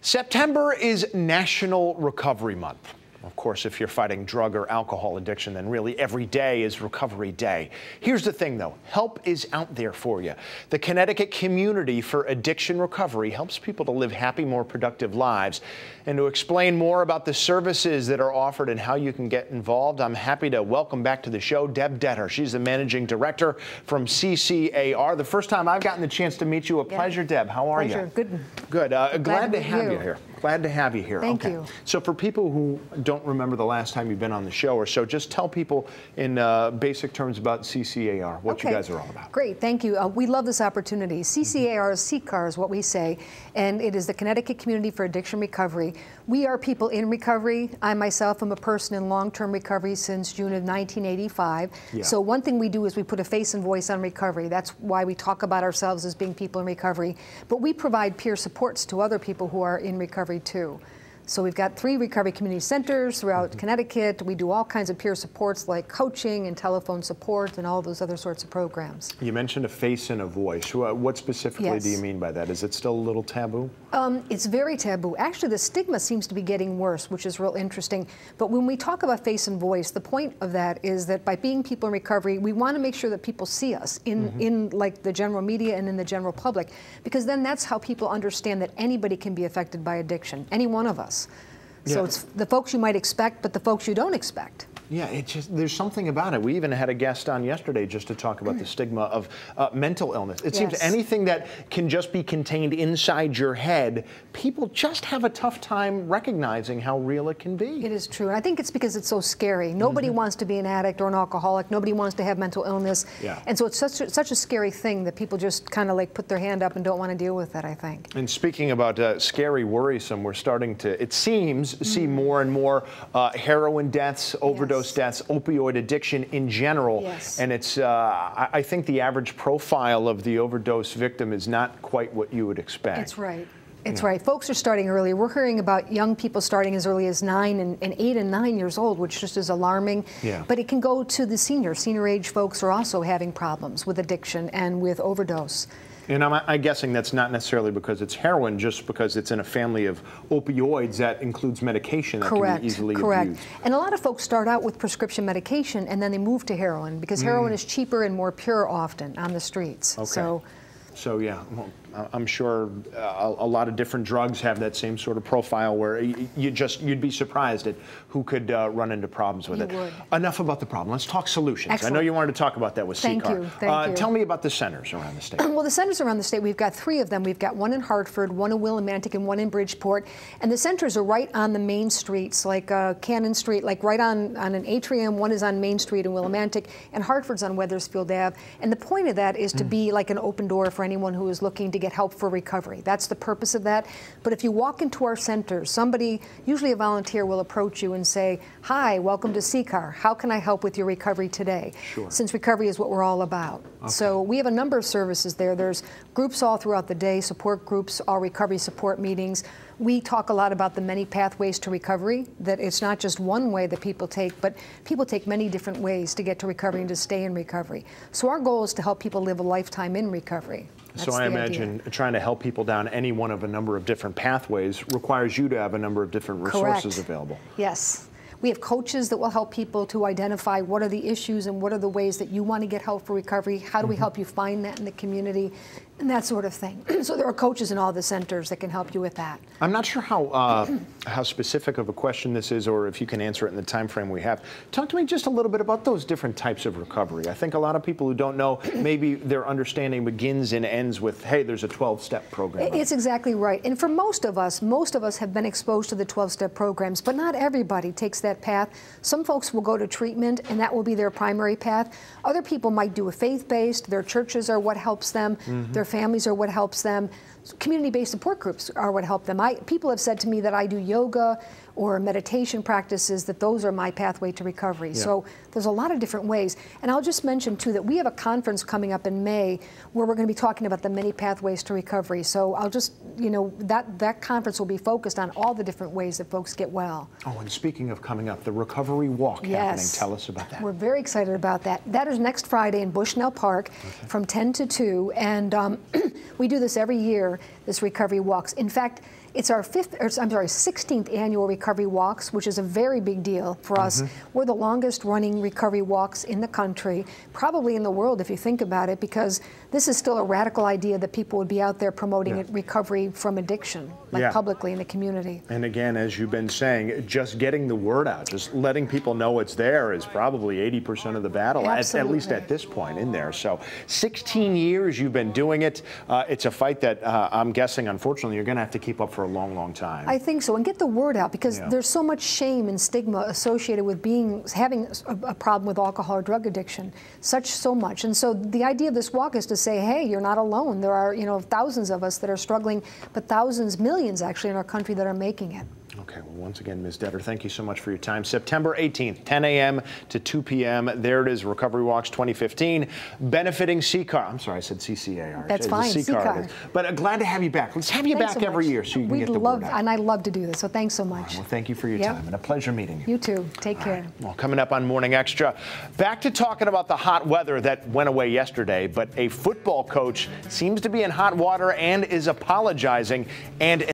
September is National Recovery Month. Of course, if you're fighting drug or alcohol addiction, then really every day is Recovery Day. Here's the thing, though. Help is out there for you. The Connecticut Community for Addiction Recovery helps people to live happy, more productive lives. And to explain more about the services that are offered and how you can get involved, I'm happy to welcome back to the show Deb Dettor. She's the Managing Director from CCAR. The first time I've gotten the chance to meet you. A pleasure, Deb. How are you? Good. Good. Glad to have you here. Glad to have you here. Thank you. So for people who don't remember the last time you've been on the show or so, just tell people in basic terms about CCAR, what you guys are all about. Great, thank you. We love this opportunity. CCAR, CCAR is what we say, and it is the Connecticut Community for Addiction Recovery. We are people in recovery. I myself am a person in long-term recovery since June of 1985. Yeah. So one thing we do is we put a face and voice on recovery. That's why we talk about ourselves as being people in recovery. But we provide peer supports to other people who are in recovery too. So we've got 3 recovery community centers throughout Connecticut. We do all kinds of peer supports like coaching and telephone support and all those other sorts of programs. You mentioned a face and a voice. What specifically do you mean by that? Is it still a little taboo? It's very taboo. Actually, the stigma seems to be getting worse, which is real interesting. But when we talk about face and voice, the point of that is that by being people in recovery, we want to make sure that people see us in like the general media and in the general public, because then that's how people understand that anybody can be affected by addiction, any one of us. So it's the folks you might expect, but the folks you don't expect. Yeah, it's just, there's something about it. We even had a guest on yesterday just to talk about the stigma of mental illness. It seems anything that can just be contained inside your head, people just have a tough time recognizing how real it can be. It is true. And I think it's because it's so scary. Nobody wants to be an addict or an alcoholic. Nobody wants to have mental illness. Yeah. And so it's such a scary thing that people just kind of like put their hand up and don't want to deal with it, I think. And speaking about scary, worrisome, we're starting to, it seems, see more and more heroin deaths, overdose deaths, opioid addiction in general. And it's, I think the average profile of the overdose victim is not quite what you would expect. That's right. It's right. Folks are starting early. We're hearing about young people starting as early as 9 and 8 and 9 years old, which just is alarming. Yeah. But it can go to the senior age folks are also having problems with addiction and with overdose. And I'm guessing that's not necessarily because it's heroin, just because it's in a family of opioids that includes medication that can be easily abused. And a lot of folks start out with prescription medication and then they move to heroin because heroin is cheaper and more pure often on the streets. Okay. So yeah, well, I'm sure a lot of different drugs have that same sort of profile where you'd be surprised at who could run into problems with it. Would. Enough about the problem. Let's talk solutions. Excellent. I know you wanted to talk about that with CCAR. Thank you. Tell me about the centers around the state. Well, the centers around the state, we've got 3 of them. We've got one in Hartford, one in Willimantic, and one in Bridgeport. And the centers are right on the main streets, like Cannon Street, like right on an atrium. One is on Main Street in Willimantic, and Hartford's on Wethersfield Ave. And the point of that is to be like an open door for anyone who is looking to get help for recovery. That's the purpose of that. But if you walk into our centers, somebody, usually a volunteer, will approach you and say, "Hi, welcome to CCAR. How can I help with your recovery today?" Sure. Since recovery is what we're all about. So we have a number of services there. There's groups all throughout the day, support groups, all recovery support meetings. We talk a lot about the many pathways to recovery, that it's not just one way that people take, but people take many different ways to get to recovery and to stay in recovery. So our goal is to help people live a lifetime in recovery. So I imagine trying to help people down any one of a number of different pathways requires you to have a number of different resources available. Yes. We have coaches that will help people to identify what are the issues and what are the ways that you want to get help for recovery. How do we help you find that in the community? And that sort of thing. So there are coaches in all the centers that can help you with that. I'm not sure how specific of a question this is, or if you can answer it in the time frame we have. Talk to me just a little bit about those different types of recovery. I think a lot of people who don't know, maybe their understanding begins and ends with, hey, there's a 12-step program. It's exactly right. And for most of us have been exposed to the 12-step programs, but not everybody takes that path. Some folks will go to treatment, and that will be their primary path. Other people might do a faith-based. Their churches are what helps them. Their families are what helps them. Community-based support groups are what help them. People have said to me that I do yoga or meditation practices, that those are my pathway to recovery. So there's a lot of different ways. And I'll just mention, too, that we have a conference coming up in May where we're going to be talking about the many pathways to recovery. So I'll just, that conference will be focused on all the different ways that folks get well. Oh, and speaking of coming up, the Recovery Walk happening. Tell us about that. We're very excited about that. That is next Friday in Bushnell Park from 10 to 2. And we do this every year. year, this recovery walks. In fact, it's our 16th annual recovery walks, which is a very big deal for us. We're the longest running recovery walks in the country, probably in the world if you think about it, because this is still a radical idea that people would be out there promoting recovery from addiction, like publicly in the community. And again, as you've been saying, just getting the word out, just letting people know it's there is probably 80% of the battle, at least at this point in there. So 16 years you've been doing it. It's a fight that I'm guessing, unfortunately, you're going to have to keep up for a long, long time. I think so, and get the word out, because there's so much shame and stigma associated with having a problem with alcohol or drug addiction, so much. And so the idea of this walk is to say, hey, you're not alone. There are, thousands of us that are struggling, but thousands, millions actually in our country that are making it. Okay, well, once again, Ms. Dettor, thank you so much for your time. September 18th, 10 a.m. to 2 p.m. There it is, Recovery Walks 2015, benefiting CCAR. I'm sorry, I said CCAR. That's fine, CCAR. But glad to have you back. Let's have you back every year so you can get the word out. And I love to do this, so thanks so much. Well, thank you for your time, and a pleasure meeting you. You too. Take care. Right. Well, coming up on Morning Extra, back to talking about the hot weather that went away yesterday, but a football coach seems to be in hot water and is apologizing, and